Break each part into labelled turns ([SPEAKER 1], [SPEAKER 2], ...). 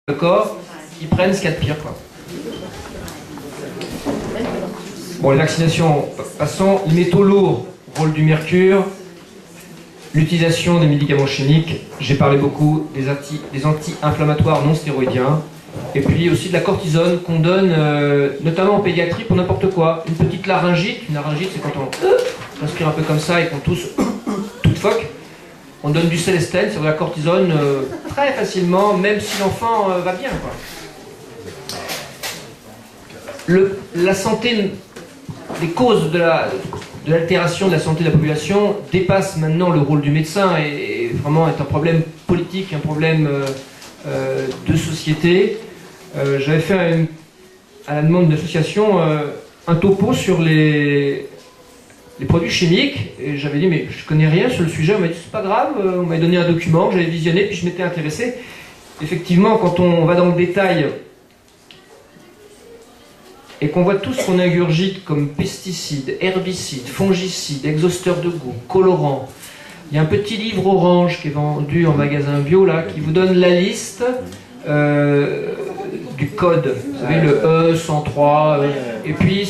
[SPEAKER 1] le corps, ils prennent ce qu'il y a de pire, quoi. Bon, les vaccinations, passons. Les métaux lourds, rôle du mercure, l'utilisation des médicaments chimiques, j'ai parlé beaucoup des anti-inflammatoires non stéroïdiens, et puis aussi de la cortisone qu'on donne, notamment en pédiatrie, pour n'importe quoi. Une petite laryngite, une laryngite c'est quand on respire un peu comme ça et qu'on tousse toute phoque. On donne du Célestène, c'est de la cortisone très facilement, même si l'enfant va bien, quoi. La santé, les causes de l'altération de la santé de la population dépassent maintenant le rôle du médecin et vraiment est un problème politique, un problème de société. J'avais fait à la demande de l'association un topo sur les produits chimiques, et j'avais dit mais je connais rien sur le sujet. On m'a dit c'est pas grave, on m'a donné un document, j'avais visionné, puis je m'étais intéressé. Effectivement, quand on va dans le détail et qu'on voit tout ce qu'on ingurgite comme pesticides, herbicides, fongicides, exhausteurs de goût, colorants, il y a un petit livre orange qui est vendu en magasin bio là, qui vous donne la liste du code, vous savez, le E103, et puis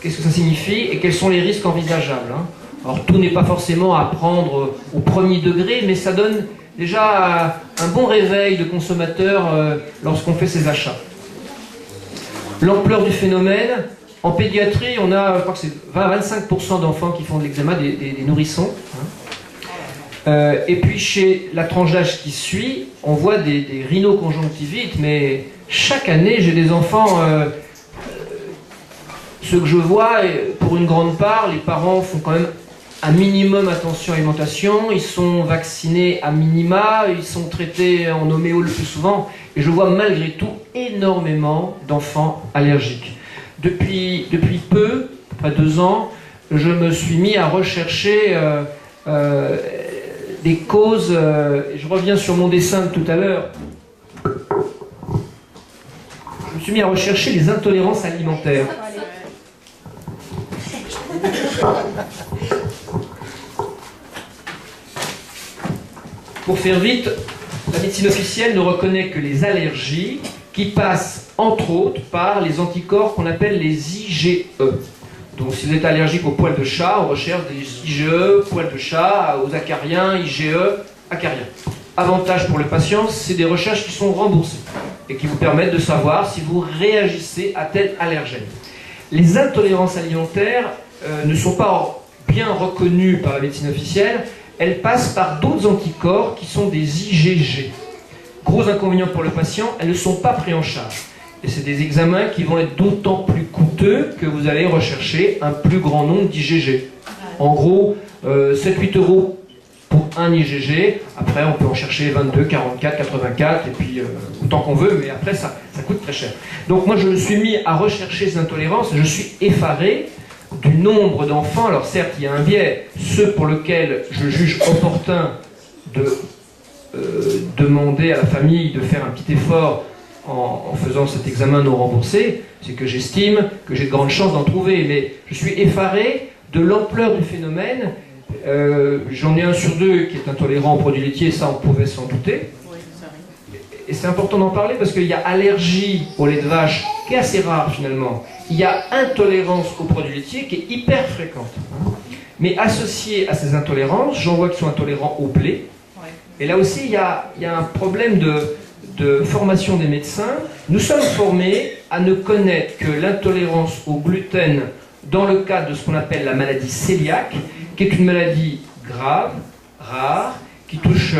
[SPEAKER 1] qu'est-ce que ça signifie et quels sont les risques envisageables, hein. Alors tout n'est pas forcément à prendre au premier degré, mais ça donne déjà un bon réveil de consommateur lorsqu'on fait ses achats. L'ampleur du phénomène, en pédiatrie, on a, je crois que c'est 20-25% d'enfants qui font de l'eczéma, des nourrissons, hein. Et puis chez la tranche d'âge qui suit, on voit des rhinoconjonctivites, mais chaque année j'ai des enfants... Ce que je vois, pour une grande part, les parents font quand même un minimum attention à l'alimentation, ils sont vaccinés à minima, ils sont traités en homéo le plus souvent, et je vois malgré tout énormément d'enfants allergiques. Depuis peu, à peu près 2 ans, je me suis mis à rechercher des causes, je reviens sur mon dessin de tout à l'heure, je me suis mis à rechercher les intolérances alimentaires. Pour faire vite, la médecine officielle ne reconnaît que les allergies qui passent entre autres par les anticorps qu'on appelle les IgE. Donc si vous êtes allergique aux poils de chat, on recherche des IgE, poils de chat, aux acariens, IgE, acariens. Avantage pour le patient, c'est des recherches qui sont remboursées et qui vous permettent de savoir si vous réagissez à tel allergène. Les intolérances alimentaires ne sont pas bien reconnues par la médecine officielle, elles passent par d'autres anticorps qui sont des IgG. Gros inconvénient pour le patient, elles ne sont pas prises en charge. Et c'est des examens qui vont être d'autant plus coûteux que vous allez rechercher un plus grand nombre d'IgG. En gros, 7-8 € pour un IgG, après on peut en chercher 22, 44, 84, et puis autant qu'on veut, mais après ça coûte très cher. Donc moi je me suis mis à rechercher ces intolérances, et je suis effaré du nombre d'enfants. Alors certes il y a un biais, ceux pour lesquels je juge opportun de demander à la famille de faire un petit effort en faisant cet examen non remboursé, c'est que j'estime que j'ai de grandes chances d'en trouver, mais je suis effaré de l'ampleur du phénomène. J'en ai 1 sur 2 qui est intolérant aux produits laitiers, ça on pouvait s'en douter. Et c'est important d'en parler parce qu'il y a allergie au lait de vache, qui est assez rare finalement. Il y a intolérance aux produits laitiers qui est hyper fréquente. Mais associé à ces intolérances, j'en vois qui sont intolérants au blé. Et là aussi, il y a un problème de formation des médecins. Nous sommes formés à ne connaître que l'intolérance au gluten dans le cadre de ce qu'on appelle la maladie cœliaque, qui est une maladie grave, rare, qui touche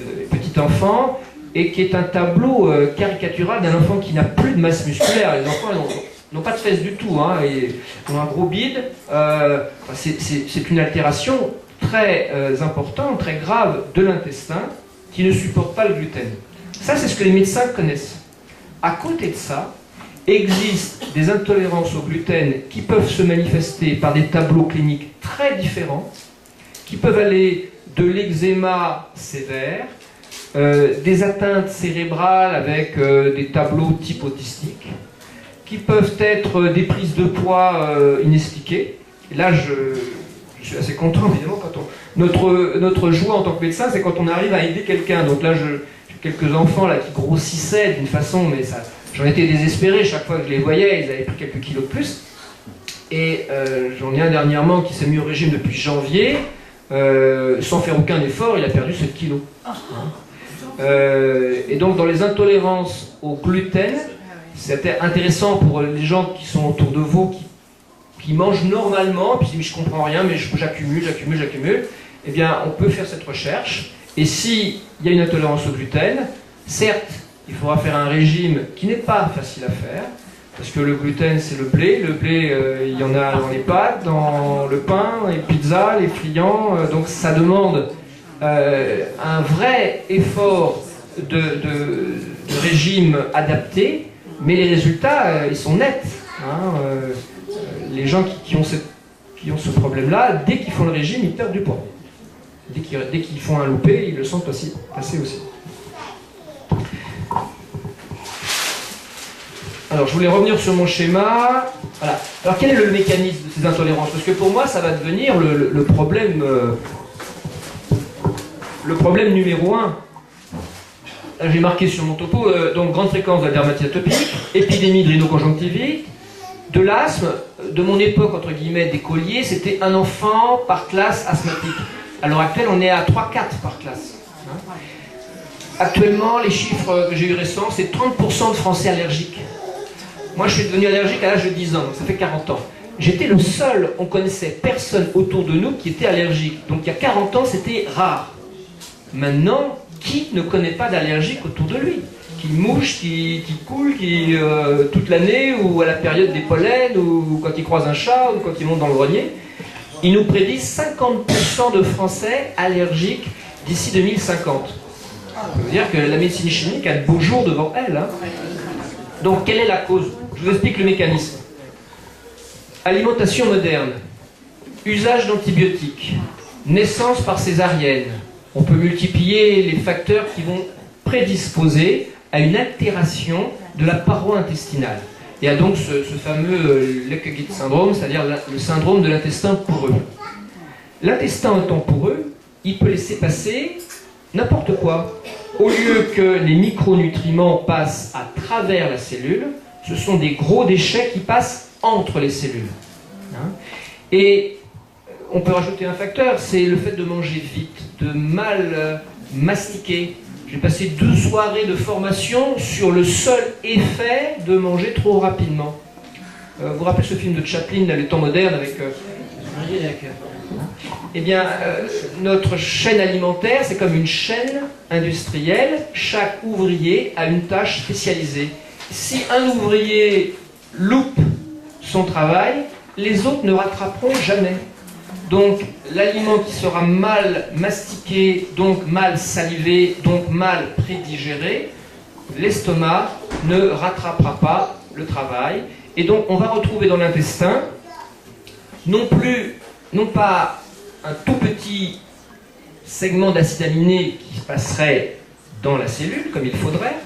[SPEAKER 1] les petits enfants, et qui est un tableau caricatural d'un enfant qui n'a plus de masse musculaire. Les enfants n'ont pas de fesses du tout, hein, et ont un gros bide. C'est une altération très importante, très grave de l'intestin, qui ne supporte pas le gluten. Ça, c'est ce que les médecins connaissent. À côté de ça, existent des intolérances au gluten qui peuvent se manifester par des tableaux cliniques très différents, qui peuvent aller de l'eczéma sévère, des atteintes cérébrales avec des tableaux type autistique, qui peuvent être des prises de poids inexpliquées. Et là, je suis assez content, évidemment, quand notre joie en tant que médecin, c'est quand on arrive à aider quelqu'un. Donc là, quelques enfants là qui grossissaient d'une façon, mais ça, j'en étais désespéré chaque fois que je les voyais, ils avaient pris quelques kilos de plus. Et j'en ai un dernièrement qui s'est mis au régime depuis janvier, sans faire aucun effort, il a perdu 7 kilos. Et donc dans les intolérances au gluten, c'était intéressant pour les gens qui sont autour de vous, qui mangent normalement, puis mais je comprends rien, mais j'accumule. Eh bien, on peut faire cette recherche. Et s'il y a une intolérance au gluten, certes, il faudra faire un régime qui n'est pas facile à faire, parce que le gluten, c'est le blé. Le blé, il y en a dans les pâtes, dans le pain, les pizzas, les friands. Donc ça demande un vrai effort de régime adapté, mais les résultats, ils sont nets. Les gens qui ont ce problème-là, dès qu'ils font le régime, ils perdent du poids. Dès qu'ils font un loupé, ils le sentent passer aussi. Alors, je voulais revenir sur mon schéma. Voilà. Alors, quel est le mécanisme de ces intolérances? Parce que pour moi, ça va devenir le problème numéro 1. J'ai marqué sur mon topo, donc grande fréquence de la dermatite atopique, épidémie de rhinoconjonctivite, de l'asthme. De mon époque, entre guillemets, d'écolier, c'était un enfant par classe asthmatique. À l'heure actuelle, on est à 3-4 par classe. Actuellement, les chiffres que j'ai eu récents, c'est 30% de Français allergiques. Moi, je suis devenu allergique à l'âge de 10 ans, donc ça fait 40 ans. J'étais le seul, on connaissait personne autour de nous qui était allergique. Donc il y a 40 ans, c'était rare. Maintenant, qui ne connaît pas d'allergique autour de lui? Qui mouche, qui coule, toute l'année, ou à la période des pollens, ou quand il croise un chat, ou quand il monte dans le grenier. Ils nous prédisent 50% de Français allergiques d'ici 2050. Ça veut dire que la médecine chimique a de beaux jours devant elle. Hein. Donc, quelle est la cause? Je vous explique le mécanisme. Alimentation moderne, usage d'antibiotiques, naissance par césarienne. On peut multiplier les facteurs qui vont prédisposer à une altération de la paroi intestinale. Il y a donc ce fameux Leckegit syndrome, c'est-à-dire le syndrome de l'intestin poreux. L'intestin étant poreux, il peut laisser passer n'importe quoi. Au lieu que les micronutriments passent à travers la cellule, ce sont des gros déchets qui passent entre les cellules. Et on peut rajouter un facteur, c'est le fait de manger vite, de mal mastiquer. J'ai passé 2 soirées de formation sur le seul effet de manger trop rapidement. Vous vous rappelez ce film de Chaplin, là, Les temps modernes, avec... Eh bien, notre chaîne alimentaire, c'est comme une chaîne industrielle. Chaque ouvrier a une tâche spécialisée. Si un ouvrier loupe son travail, les autres ne rattraperont jamais. Donc, l'aliment qui sera mal mastiqué, donc mal salivé, donc mal prédigéré, l'estomac ne rattrapera pas le travail. Et donc, on va retrouver dans l'intestin, non pas un tout petit segment d'acide aminé qui passerait dans la cellule, comme il faudrait,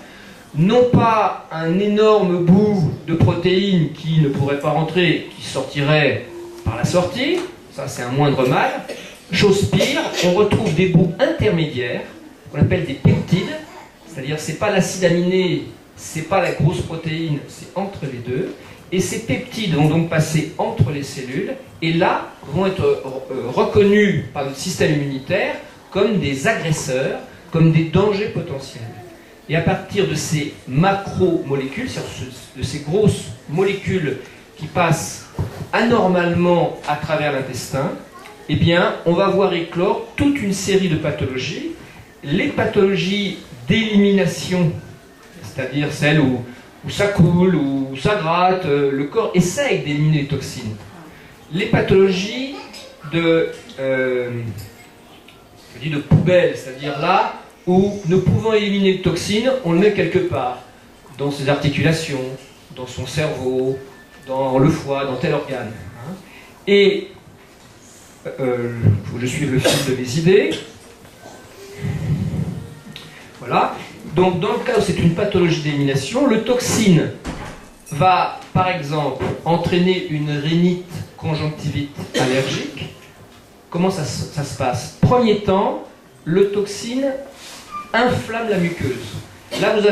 [SPEAKER 1] non pas un énorme bout de protéines qui ne pourrait pas rentrer, qui sortirait par la sortie, ça c'est un moindre mal. Chose pire, on retrouve des bouts intermédiaires, qu'on appelle des peptides, c'est-à-dire c'est pas l'acide aminé, c'est pas la grosse protéine, c'est entre les deux. Et ces peptides vont donc passer entre les cellules, et là vont être reconnus par notre système immunitaire comme des agresseurs, comme des dangers potentiels. Et à partir de ces macromolécules, c'est-à-dire de ces grosses molécules qui passent anormalement à travers l'intestin, eh bien, on va voir éclore toute une série de pathologies. Les pathologies d'élimination, c'est-à-dire celles où ça coule, où ça gratte, le corps essaye d'éliminer les toxines. Les pathologies de poubelle, c'est-à-dire là où, ne pouvant éliminer les toxines, on le met quelque part, dans ses articulations, dans son cerveau, dans le foie, dans tel organe. Et faut que je suive le fil de mes idées. Voilà. Donc, dans le cas où c'est une pathologie d'élimination, le toxine va, par exemple, entraîner une rhinite conjonctivite allergique. Comment ça se passe? Premier temps, le toxine inflamme la muqueuse. Là, vous avez